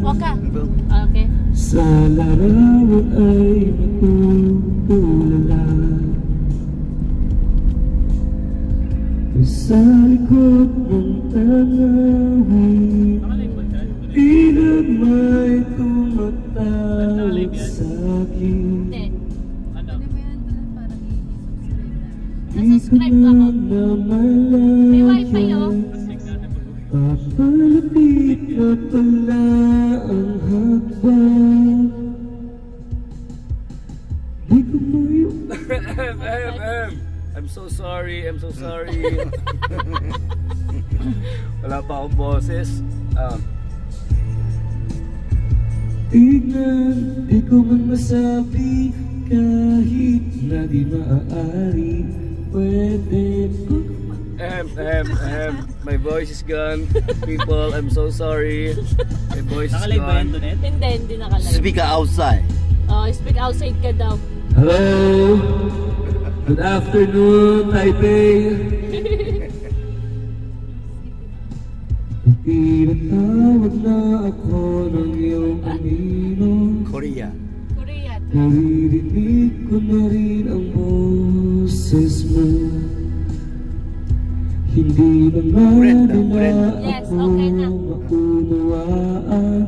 Okay. Okay. Sa larawan ay matutulala, sa likod ng tanawin, tila may tumatawag sa'kin. Nasubscribe ba ako? May wifi oh. Papalapit na pala ang hakbang. Di ko mayo. I'm so sorry, I'm so sorry. Wala pa akong boses. Tignan, di ko man masabi, kahit na di maaari, pwede pa. My voice is gone. People, I'm so sorry. My voice is gone. Hindi nakalive. Speak outside. Oh, speak outside ka daw. Hello! Good afternoon, Taipei! Tinatawag na ako ng iyong anino. Korea. Korea. Naririnig ko na rin ang boses mo. Hindi naman nila Yes, ako okay na. maunawaan.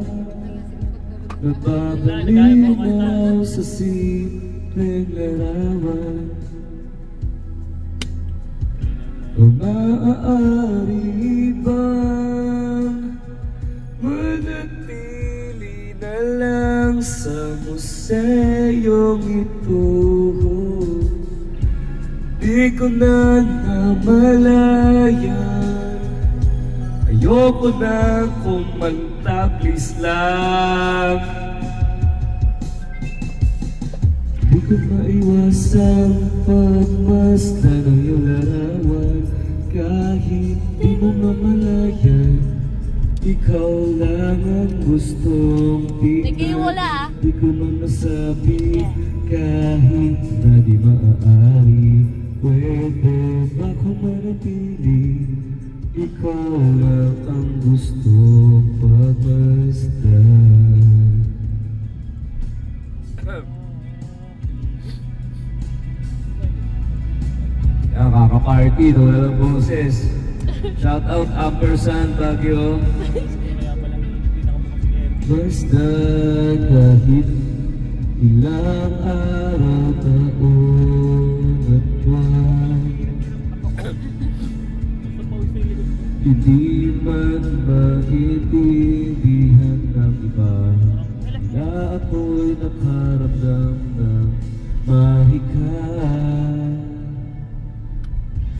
Nababalinaw sa simpleng larawan. O maaari bang manatili na lang sa museyong ito? Di ko na namalayan, ayoko na kumanta, please lang. Di ko maiwasang pagmasdan ng iyong larawan, kahit di mo mamalayan, ikaw lang ang gustong tingnan. Nag-iwala ah. Di ko man masabi, kahit na di maaari, pwede ba kung manatili, ikaw lang ang gustong pagmasdan. Nakaka-party, walang boses. Shout out Ampersand, Baguio. Basta kahit ilang araw, taon at buwan, hindi man maintindihan ng iba na ako'y nakaramdam ng mahika.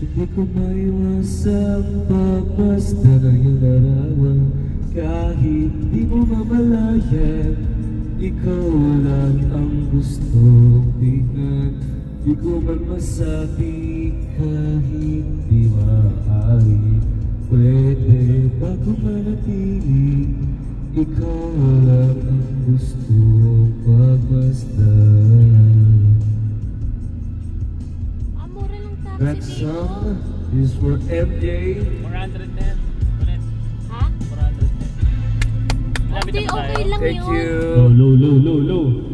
Hindi ko maiwasang pagmasdan ng iyong larawan, kahit di mo mamalayan, ikaw lang ang gustong tingnan. Di ko man masabi, kahit di maaari, pwede ba kung manatili, ikaw lang ang gustong pagmasdan. That song is for MJ. 400 na yan. Ha? 400 na. Okay lang Thank yun. you. Low.